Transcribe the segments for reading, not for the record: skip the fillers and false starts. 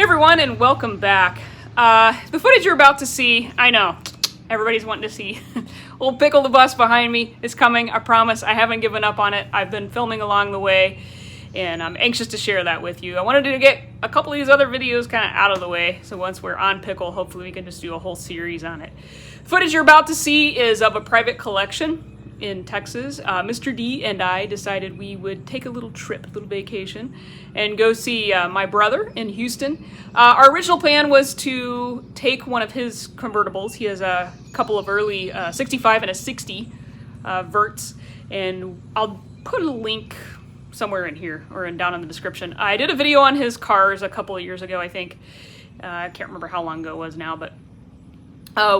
Hey everyone, and welcome back. The footage you're about to see, I know, everybody's wanting to see. Old Pickle the bus behind me is coming, I promise. I haven't given up on it. I've been filming along the way, and I'm anxious to share that with you. I wanted to get a couple of these other videos kind of out of the way, so once we're on Pickle, hopefully we can just do a whole series on it. The footage you're about to see is of a private collection in Texas. Mr. D and I decided we would take a little trip, a little vacation, and go see my brother in Houston. Our original plan was to take one of his convertibles. He has a couple of early 65 and a 60 verts, and I'll put a link somewhere in here or down in the description. I did a video on his cars a couple of years ago, I think. I can't remember how long ago it was now, but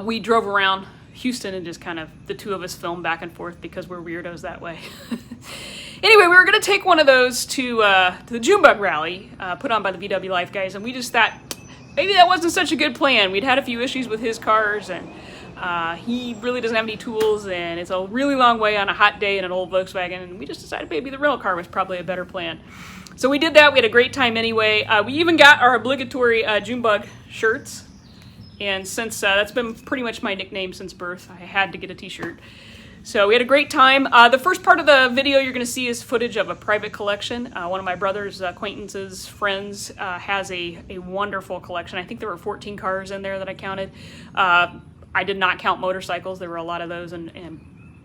we drove around Houston and just kind of the two of us filmed back and forth because we're weirdos that way. Anyway, we were going to take one of those to the JUNEBUG rally put on by the VW Life guys, and we just thought maybe that wasn't such a good plan. We'd had a few issues with his cars, and he really doesn't have any tools, and it's a really long way on a hot day in an old Volkswagen, and we just decided maybe the rental car was probably a better plan. So we did that. We had a great time anyway. We even got our obligatory JUNEBUG shirts. And since that's been pretty much my nickname since birth, I had to get a t-shirt. So we had a great time. The first part of the video you're going to see is footage of a private collection. One of my brother's acquaintances, friends, has a wonderful collection. I think there were 14 cars in there that I counted. I did not count motorcycles. There were a lot of those and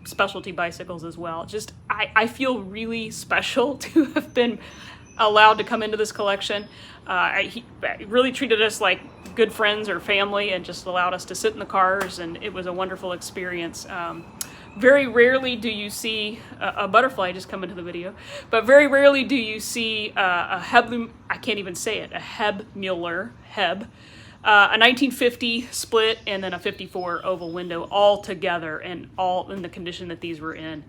specialty bicycles as well. Just, I feel really special to have been allowed to come into this collection. He really treated us like good friends or family and just allowed us to sit in the cars, and it was a wonderful experience. Very rarely do you see a butterfly just come into the video, but very rarely do you see a Hebmuller, a 1950 split and then a 54 oval window all together and all in the condition that these were in.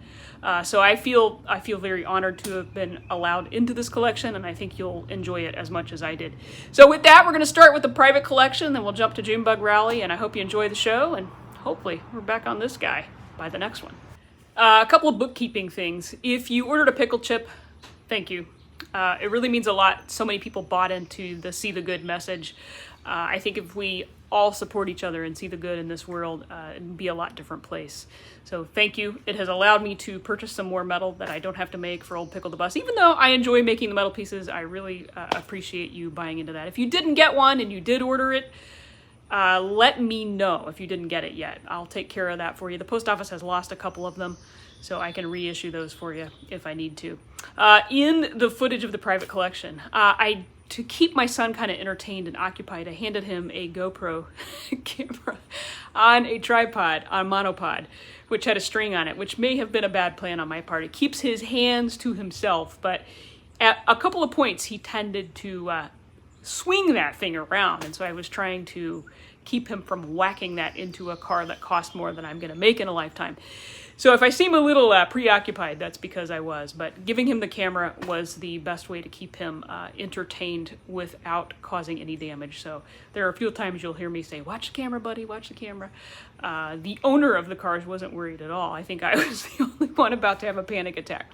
So I feel very honored to have been allowed into this collection, and I think you'll enjoy it as much as I did. So with that, we're going to start with the private collection, then we'll jump to JUNEBUG Rally, and I hope you enjoy the show, and hopefully we're back on this guy by the next one. A couple of bookkeeping things. If you ordered a pickle chip, thank you. It really means a lot. So many people bought into the See the Good message. I think if we all support each other and see the good in this world, it'd be a lot different place. So thank you. It has allowed me to purchase some more metal that I don't have to make for old Pickle the bus. Even though I enjoy making the metal pieces, I really appreciate you buying into that. If you didn't get one and you did order it, let me know if you didn't get it yet. I'll take care of that for you. The post office has lost a couple of them, so I can reissue those for you if I need to. In the footage of the private collection, to keep my son kind of entertained and occupied, I handed him a GoPro camera on a tripod, on monopod, which had a string on it, which may have been a bad plan on my part. It keeps his hands to himself, but at a couple of points he tended to swing that thing around, and so I was trying to keep him from whacking that into a car that cost more than I'm going to make in a lifetime. So if I seem a little preoccupied, that's because I was, but giving him the camera was the best way to keep him entertained without causing any damage. So there are a few times you'll hear me say, "Watch the camera, buddy, watch the camera." The owner of the cars wasn't worried at all. I think I was the only one about to have a panic attack.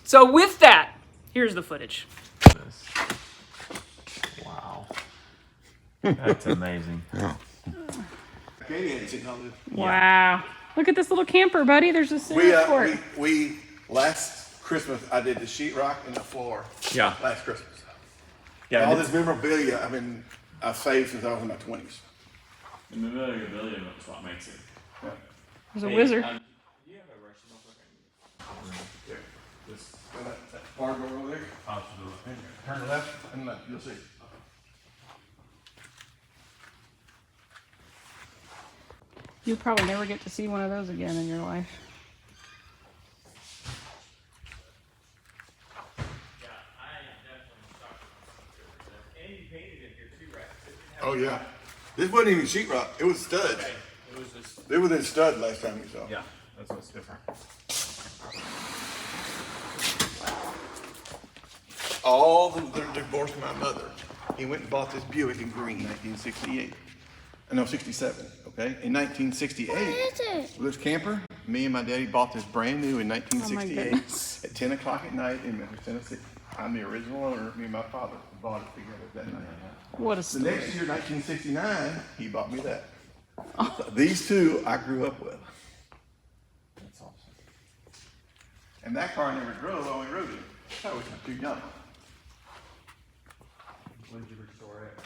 So with that, here's the footage. Wow. That's amazing. Wow. Look at this little camper, buddy. There's a center we last Christmas I did the sheetrock and the floor. Yeah. Last Christmas. Yeah. And all this memorabilia I've saved since I was in my 20s. The memorabilia is what makes it. Yeah. There's a wizard. Do you have a Russian notebook? Yeah. Just that bar door over there. Turn left and left. You'll see. You'll probably never get to see one of those again in your life. Yeah, I am definitely shocked. And you painted it here too, right? Oh yeah. This wasn't even sheetrock. It was studs. Okay. It was just. They were in stud last time you saw. Yeah, that's what's different. All the divorce of my mother. He went and bought this Buick in green, 1968. No, 67, okay? In 1968, What is it? this camper, me and my daddy bought this brand new in 1968 goodness. at 10 o'clock at night in Memphis, Tennessee. I'm the original owner. Me and my father bought it together that night. What a The story. next year, 1969, he bought me that. So these two I grew up with. That's awesome. And that car I never drove, I only rode it. I was too young. When did you restore it?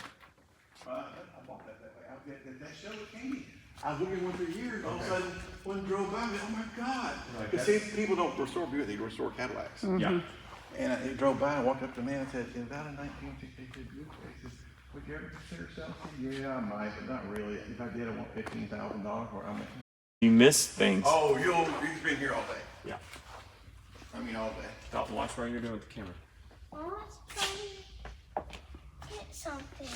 I bought that way. That show came. I was looking at one for years. All of a sudden, one drove by me. Oh my God! Because see, people don't restore Buick; they restore Cadillacs. Yeah. And he drove by and walked up to me and said, "Is that a 1962 Buick?" He says, "Would you ever consider selling it?" Yeah, I might, but not really. If I did, I want $15,000 for it. You miss things. Oh, you've been here all day. Yeah. I mean, all day. Stop. Watch what you're doing with the camera. I was trying to get something.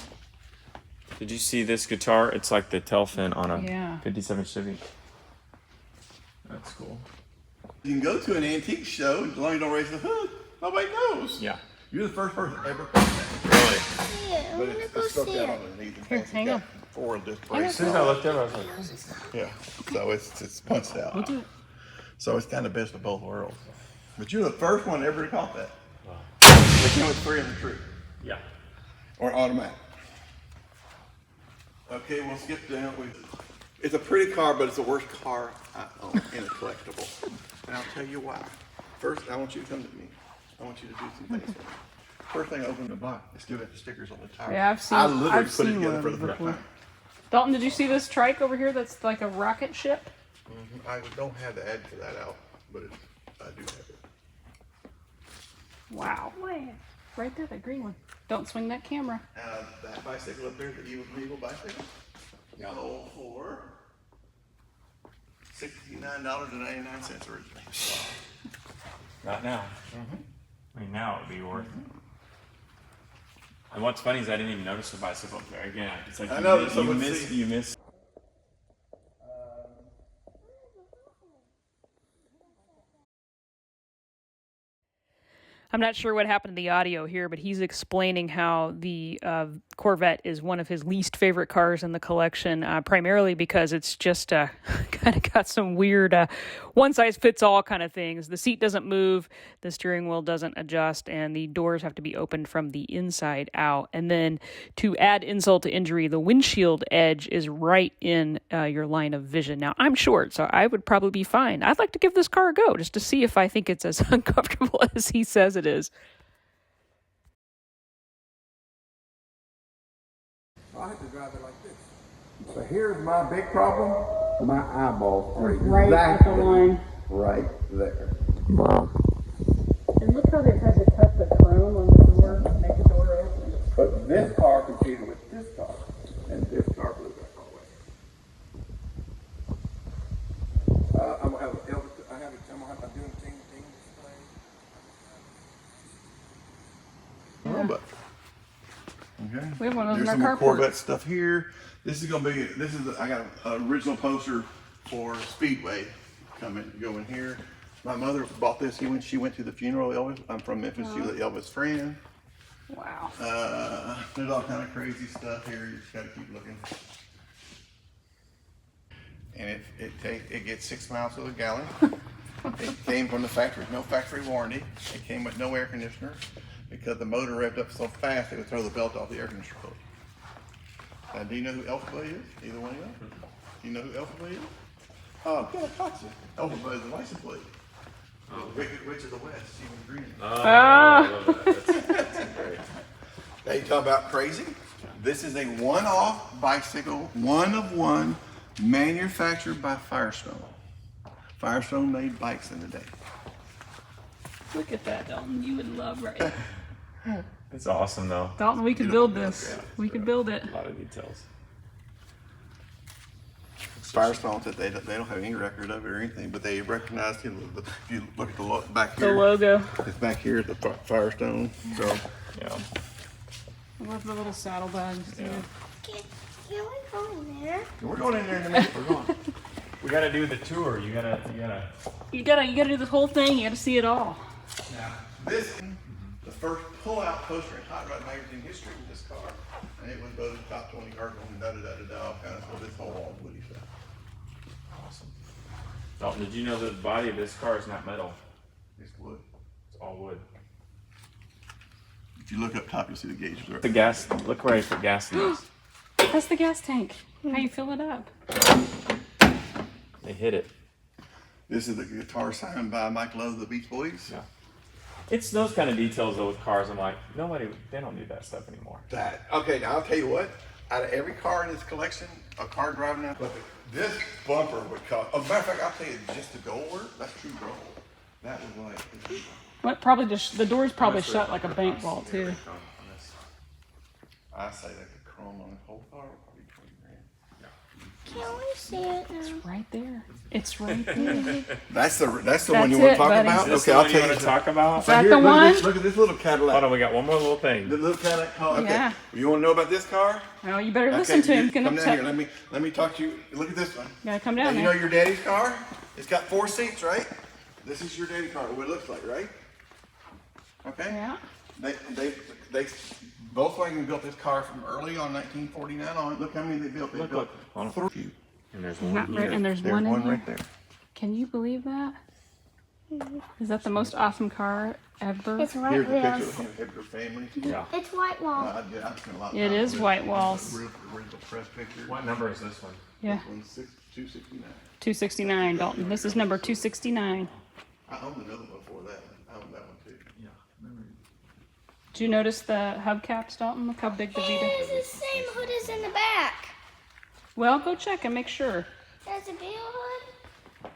Did you see this guitar? It's like the tail fin on a Yeah. 57 Chevy. That's cool. You can go to an antique show as long as you don't raise the hood. Nobody knows. Yeah. You're the first person ever caught that. Really? Yeah, I'm But gonna it's go stuck see out it. underneath. and Here, it's hang got on. 4 disc As brakes. soon as I looked over, I was like, Yeah. So it's punched out. We'll do it. So it's kind of best of both worlds. But you're the first one ever to caught that. wow. They came with 3 in the tree. Yeah. Or automatic. Okay, we'll skip down. It's a pretty car, but it's the worst car I own in a collectible. And I'll tell you why. First, I want you to come to me. I want you to do some things for me. First thing I opened the box, it still got the stickers on the tire. Yeah, I've seen- I literally I've put it seen together one for the of first before. time. Dalton, did you see this trike over here that's like a rocket ship? I don't have the ad for that out, but I do have it. Wow. Where? Right there, that green one. Don't swing that camera. That bicycle up there, the Evil bicycle, sold for $69.99 originally. Not now. I mean, now it would be worth. And what's funny is I didn't even notice the bicycle up there. Again, it's like I know, you, someone miss. see- You miss. I'm not sure what happened to the audio here, but he's explaining how the Corvette is one of his least favorite cars in the collection, primarily because it's just kind of got some weird one-size-fits-all kind of things. The seat doesn't move, the steering wheel doesn't adjust, and the doors have to be opened from the inside out. And then to add insult to injury, the windshield edge is right in your line of vision. Now, I'm short, so I would probably be fine. I'd like to give this car a go just to see if I think it's as uncomfortable as he says it is. I have to drive it like this. So here's my big problem. My eyeballs are Right at the exactly line. right there. Wow. And look how they've had to cut the chrome on the door to make the door open. But this car competed with this car, and this car blew that car away. I'm gonna have Elvis. I'm doing a team display. But okay. We have one of those There's in some our more carport. Corvette stuff here. I got an original poster for Speedway going here. My mother bought this. She went to the funeral of Elvis. I'm from Memphis. She was an Elvis friend. Wow. There's all kind of crazy stuff here. You just gotta keep looking. And it gets 6 miles to the gallon. It came from the factory, no factory warranty. It came with no air conditioner because the motor revved up so fast it would throw the belt off the air conditioner plug. Now, do you know who Elphaba is? Either one of you? Do you know who Elphaba is? Oh, yeah, Coxie. Elphaba is the license plate. Wicked Witch of the West, Stephen Green. Now you talk about crazy? This is a one-off bicycle, one of one, manufactured by Firestone. Firestone made bikes in the day. Look at that, Dalton. You would love right. It's awesome though. Dalton, we could build this. We could build it. A lot of details. Firestone said they don't have any record of it or anything, but they recognized him. If you look at the back The here, logo. it's back here at the Firestone. So Yeah. I love the little saddlebags. Yeah. Can we go in there? we're going in there in a minute. We're going. We gotta do the tour. You gotta. You gotta do this whole thing. You gotta see it all. Now, this the first pull-out poster in Hot Rod magazine history with this car, and it was voted top 20 cars and all kind of stuff. This whole all woody stuff. Awesome. Dalton, did you know that the body of this car is not metal? It's wood. It's all wood. If you look up top, you'll see the gauges. The gas. Look where I put gas in this. That's the gas tank. How you fill it up? They hit it. This is the guitar signed by Mike Lowe, the Beach Boys. Yeah. It's those kind of details though with cars. I'm like, they don't do that stuff anymore. Okay, now I'll tell you what. Out of every car in this collection, a car driving out, this bumper would cost. Oh, matter of fact, I'll tell you, just the gold work, that's true gold. That was like. What? Probably just the door's probably shut like a bank vault too. I say that the chrome on the whole car would probably be $20,000. Can we see it now? Right there. It's right there. That's the one That's you want to it, talk buddy. about? Is this Okay, the I'll one you tell want you. to talk about? Is that Here, the look one? Look at this little Cadillac. Hold on, we got one more little thing. The little Cadillac car. Okay. Yeah. You want to know about this car? Oh, you better listen to him. Come down here. Let me talk to you. Look at this one. You gotta come Now, down you there. know your daddy's car? It's got 4 seats, right? This is your daddy's car. What it looks like, right? Okay. Yeah. They Volkswagen built this car from early on 1949 on. Look how many they built. They built Hold on. 3. And there's Not one right, here. and there's There's one in one here. right there. Can you believe that? Is that the most awesome car ever? It's white Here's a picture wheels. of the Hebmuller family. Yeah. It's white wall. I spent a lot of It time is with white walls. Original press picture. What number is this one? Yeah. This one's 269. 269, Dalton. This is number 269. I owned another one before that. I owned that one too. Yeah. Did you notice the hubcaps, Dalton? Look how big the Vita. It is the same hood as in the back. Well, go check and make sure. There's a beetle hood.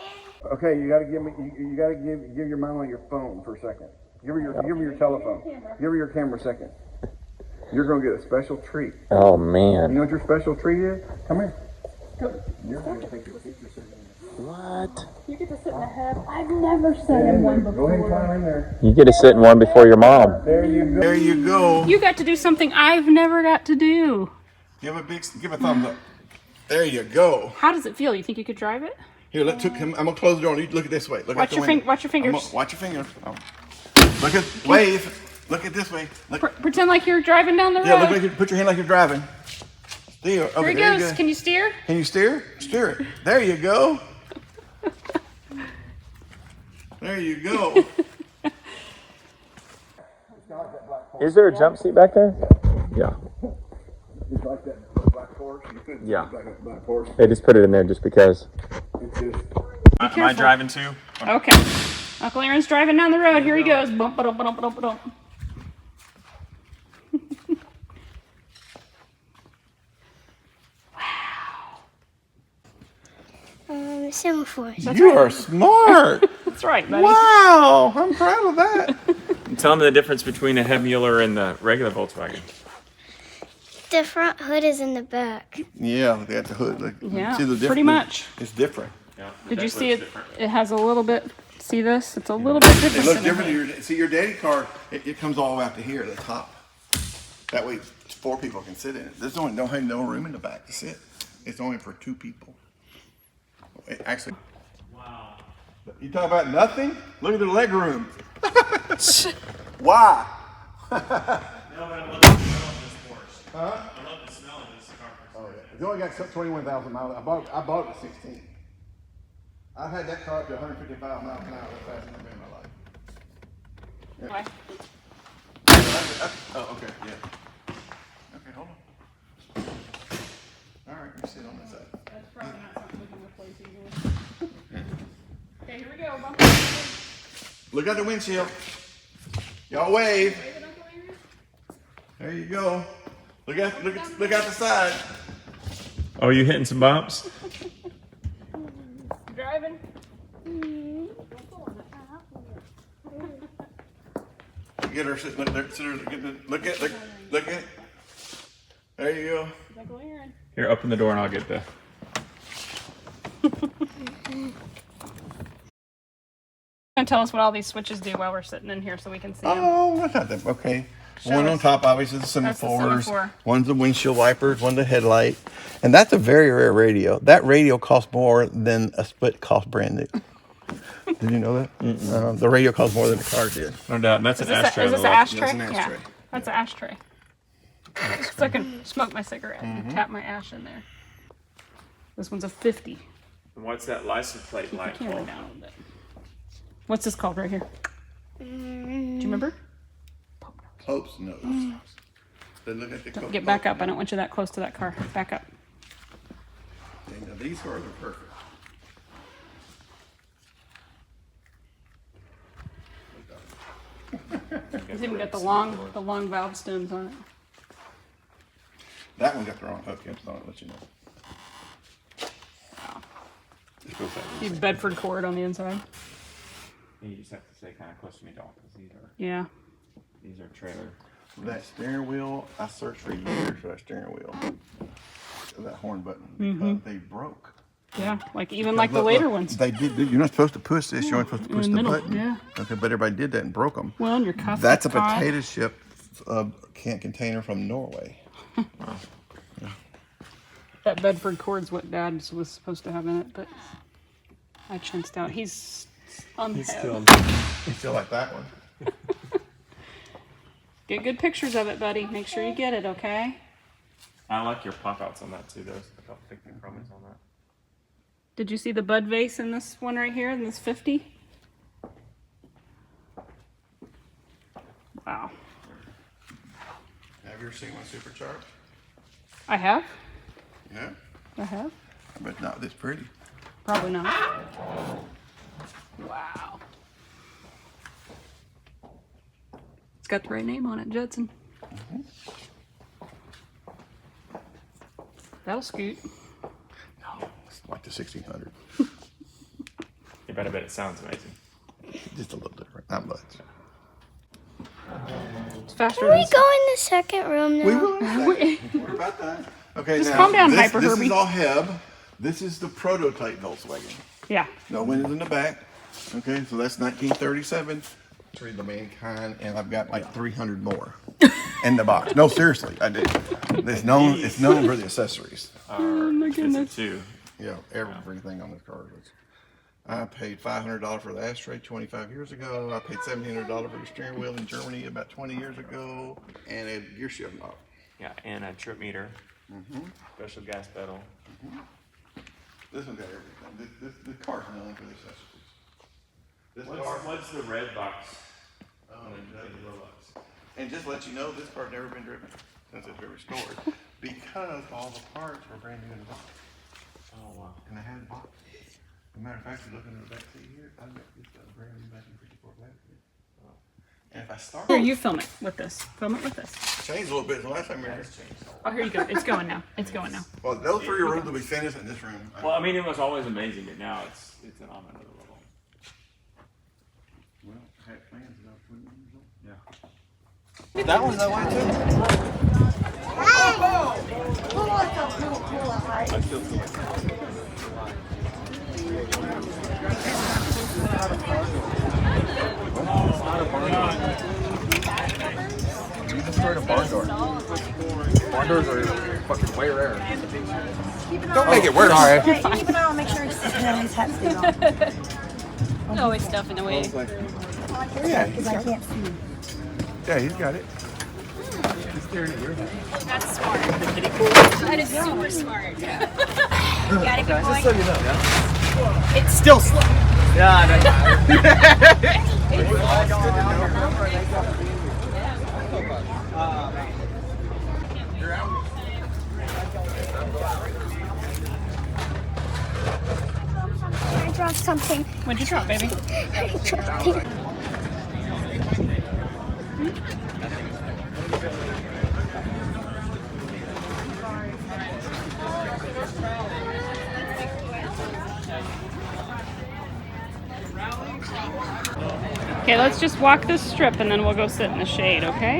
And Okay, you gotta give me. You gotta give your mama your phone for a second. Give her your telephone. Give her your camera a second. You're gonna get a special treat. Oh You man. know what your special treat is? Come here. You're gonna take your picture sitting in What? You get to sit in the head. I've never sat in one there. Go ahead and before. climb in there. You get to sit in one before your mom. There you go. There you go. You got to do something I've never got to do. Give a thumbs up. There you go. How does it feel? You think you could drive it? Here, I'm gonna close the door and you look at this way. Look Watch out the your window. watch your fingers. Watch your fingers. Oh. Look at wave. Look at this way. Look. Pretend like you're driving down the road. Yeah, look like put your hand like you're driving. There. Okay, There he there you goes. go. Can you steer? Can you steer? Steer it. There you go. There you go. Is there a jump seat back there? Yeah. Just like that black horse. You couldn't Yeah. like a black horse. They just put it in there just because. It's just. Am I driving too? Okay. Uncle Aaron's driving down the road. Here he goes. Bump, ba-dum, ba-dum, ba-dum, ba-dum. semaphores. You are smart. That's right, buddy. Wow, I'm proud of that. Tell them the difference between a Hebmuller and the regular Volkswagen. The front hood is in the back. Yeah, they got the hood. Look, Yeah, see the difference? pretty much. It's different. Yeah. Did you see it? It has a little bit. See this? It's a little bit It different. looks than different. it. See your daddy car, it comes all the way out to here at the top. That way 4 people can sit in it. There's only don't have no room in the back to sit. It's only for 2 people. Actually, Wow. you talk about nothing? Look at the leg room. Why? No, but I love the smell of this Porsche. Huh? I love the smell of this car. Oh yeah. It's only got 21,000 miles. I bought it at 16. I've had that car up to 155 miles an hour. That's fast enough in my life. Why? Oh, okay, yeah. Okay, hold on. All right, let me sit on this side. That's probably not something we can replace easily. Okay, here we go. Bump it. Look out the windshield. Y'all wave. Wave it, Uncle Aaron. There you go. Look out the side. Oh, you hitting some bumps? Driving. Get her sitting there. Sit her, look at it. There you go. Uncle Aaron. Here, open the door and I'll get the. Gonna tell us what all these switches do while we're sitting in here so we can see them. Oh, that's not that. Okay. Show One on us. top, obviously, the That's the semaphores. semaphore. One's the windshield wipers. One's the headlight. And that's a very rare radio. That radio costs more than a split cost brand new. Did you know that? The radio costs more than the car did. No doubt. And that's an ashtray. Is on this the an left. ashtray? That's an ashtray. Yeah, that's an ashtray. So I can smoke my cigarette and tap my ash in there. This one's a 50. And what's that license plate Keep the like? camera down a little bit. What's this called right here? Do you remember? Pope's nose. Then look at the Get back up. I don't want you that close to that car. Back up. Okay, now these cars are perfect. It's even got the long valve stems on it. That one got the wrong hook caps on it, let you know. You have Bedford cord on the inside. You just have to stay kind of close to me, don't, because Yeah. these are trailer. That steering wheel, I searched for years for that steering wheel. That horn button, because they broke. Yeah, like even like the later ones. They did. You're not supposed to push this. You're only supposed to push In the the middle, button. yeah. Okay, but everybody did that and broke them. Well, and your cuff. That's a gets caught. potato chip container from Norway. That Bedford cord's what Dad was supposed to have in it, but I chanced out. He's on the head. You still like that one? Get good pictures of it, buddy. Make sure you get it, okay? I like your pop outs on that too. Those I don't think the chrome is on that. Did you see the bud vase in this one right here, in this 50? Wow. Have you ever seen one supercharged? I have. Yeah. I have. But not this pretty. Probably not. Wow. It's got the right name on it, Judson. That'll scoot. No, it's like the 1600. You better bet it sounds amazing. Just a little different, not much. It's faster Can than we go in the second room now? We will. We're about done. Okay, Just now calm down, this Hyper is Herbie. all Heb. This is the prototype Volkswagen. Yeah. No windows in the back. Okay, so that's 1937. Tree the mankind, and I've got like 300 more in the box. No, seriously, I do. It's known for the accessories. Oh my goodness. Too. Yeah, everything on this car is. I paid $500 for the ashtray 25 years ago. I paid $1,700 for the steering wheel in Germany about 20 years ago, and a gear shift knob. Yeah, and a trip meter. Special gas pedal. This one got everything. This car's known for the accessories. This car. What's the red box? And just to let you know, this car's never been driven since it's been restored because all the parts were brand new in the box. Oh wow. And they had a box. As a matter of fact, looking at the back seat here, I've got this brand new 1954 black. And if I start, Here, you film it with this. Film it with this. changed a little bit from last time we were here. Oh, here you go. It's going now. It's going now. Well, those 3 rooms will be finished in this room. Well, I mean, it was always amazing, but now it's on another level. Well, I had plans about 20 years old. Yeah. That one's that way too. You destroyed a barn door. Barn doors are fucking way rare. Don't make it worse. Sorry. Keep an eye on, make sure his hat stays on. Always stuff in the way. Yeah, Because I can't see. yeah, he's got it. That's smart. That is super smart. Gotta keep going. So you know, yeah. It's Still slow. Yeah, I dropped something. What'd you drop, baby? I dropped it. Okay, let's just walk this strip and then we'll go sit in the shade, okay?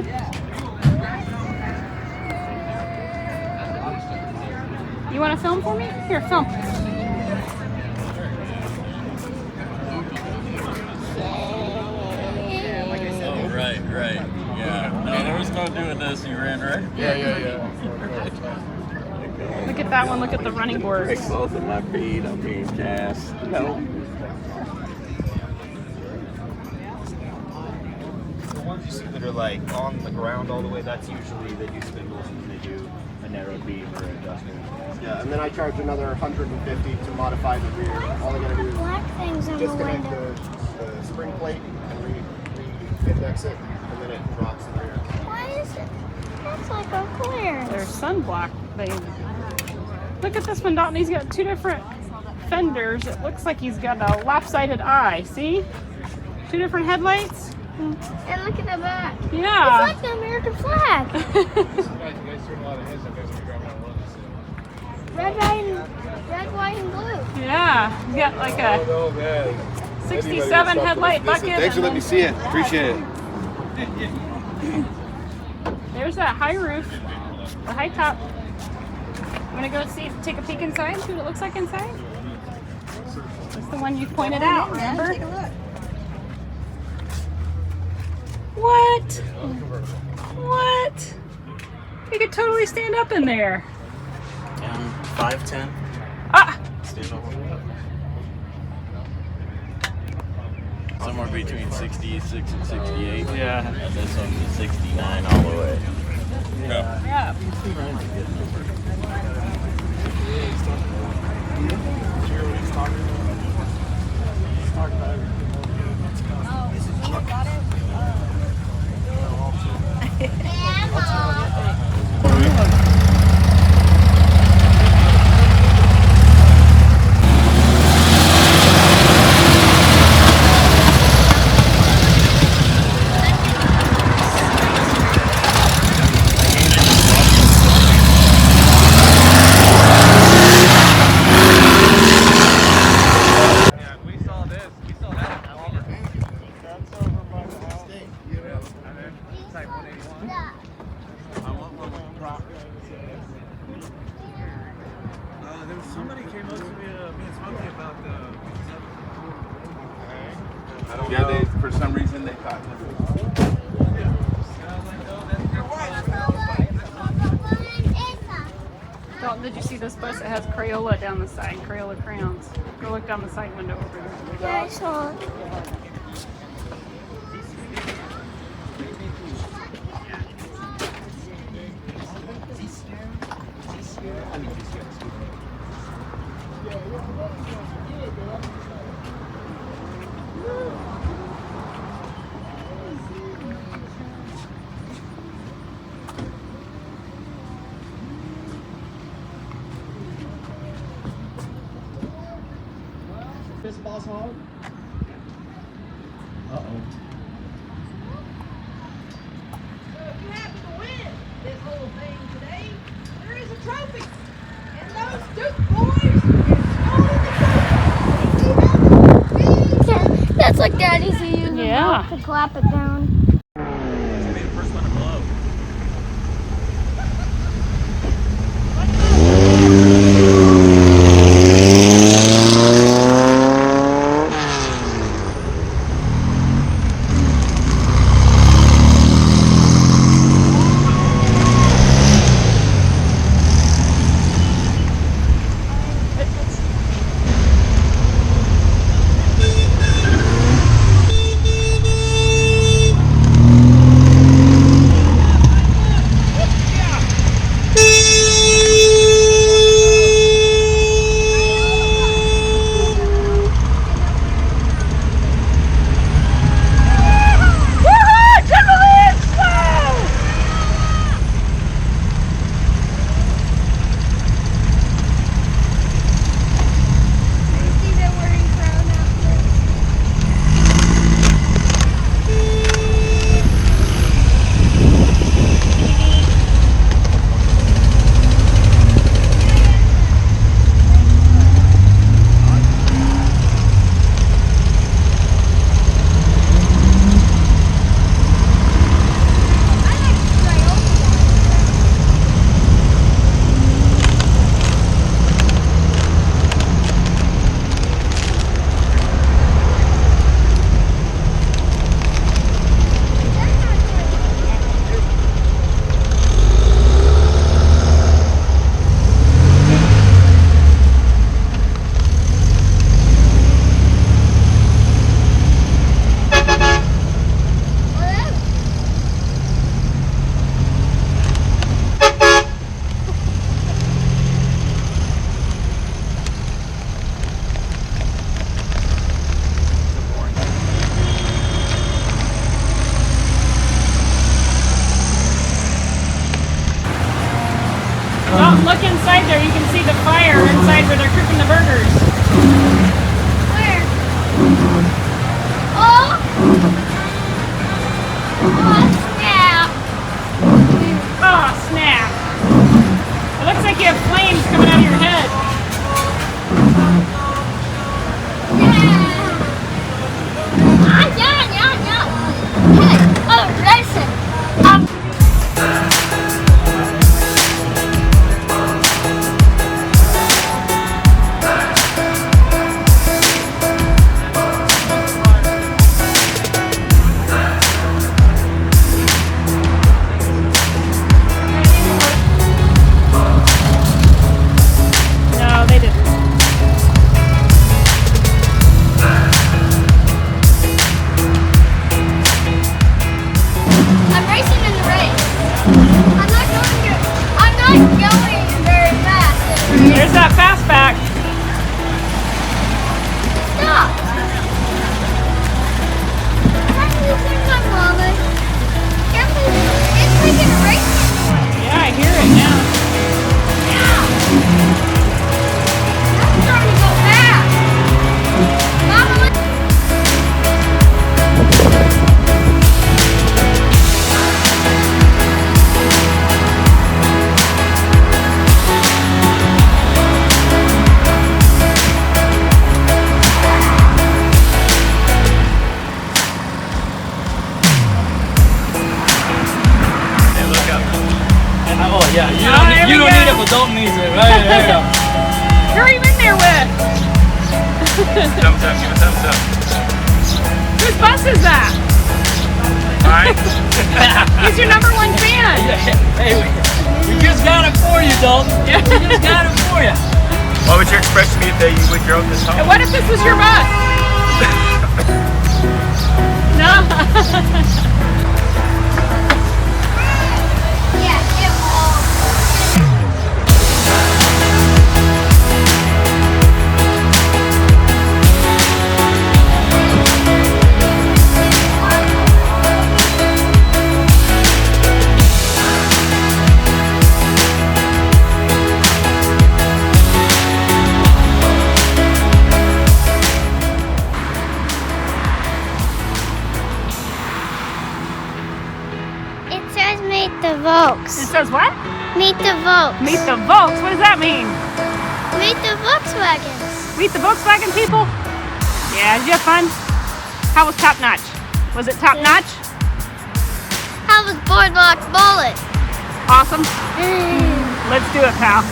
You want to film for me? Here, film. Right. Yeah. No, there was no doing this. You ran right. yeah. Look at that one. Look at the running boards. Both of my feet. I'm being cast. No. The ones you see that are like on the ground all the way, that's usually they do spindles and they do a narrow beam or adjustment. Yeah, and then I charge another 150 to modify the rear. All I gotta do is Black things on the disconnect window. the spring plate and re-index it, and then it drops the rear. looks like a clear. They're sunblock. Look at this one, Dalton. He's got two different fenders. It looks like he's got a lopsided eye. See? Two different headlights. And look at the back. Yeah. It's like the American flag. Red, white, and blue. Yeah. He's got like a 67 headlight bucket. Thanks for letting me see it. Appreciate it. There's that high roof, the high top. I'm gonna go take a peek inside, see what it looks like inside. That's the one you pointed out, remember? Take a look. What? What? You could totally stand up in there. 5'10". Ah! Stand all the way up. Somewhere between 66 and 68. Yeah. And this one's a 69 all the way. Yeah. Somebody came up to me and spoke about the. Yeah, for some reason they thought. Dalton, did you see this bus? It has Crayola down the side, Crayola crayons. Go look down the side window over there. Yeah, I saw it. This boss hog? Uh-oh. You happen to win this little thing today, there is a trophy. And those Duke boys stole the trophy. That's like Daddy's using Yeah. to clap it down. Dalton, look inside there. You can see the fire inside where they're cooking the burgers. Where? Oh! Oh, snap! Oh, snap. It looks like you have flames coming out of your head. No, they didn't. I'm racing in the race. I'm not going very fast in the race. There's that fastback. Stop! Can't you see my mama? Can't you? It's freaking racing. Yeah, I hear it now. I'm starting to go fast. Mama, Oh yeah, you there we don't go. need it, but don't need it. Right there you go. Who are you in there with? Thumbs up, give a thumbs up. Whose bus is that? Alright. He's your number one fan. Hey, we just got it for you, Dalton. We just got it for you. What would your expression be if you drove this home? What if this was your bus? No. yeah, it all. It says meet the It Volks. says what? Meet the Volks. Meet the Volks. What does that mean? Meet the Volkswagens. Meet the Volkswagen people? Yeah, did you have fun? How was Top Notch? Was it top notch? How was Boardwalk Bullet? Awesome. Let's do it, pal.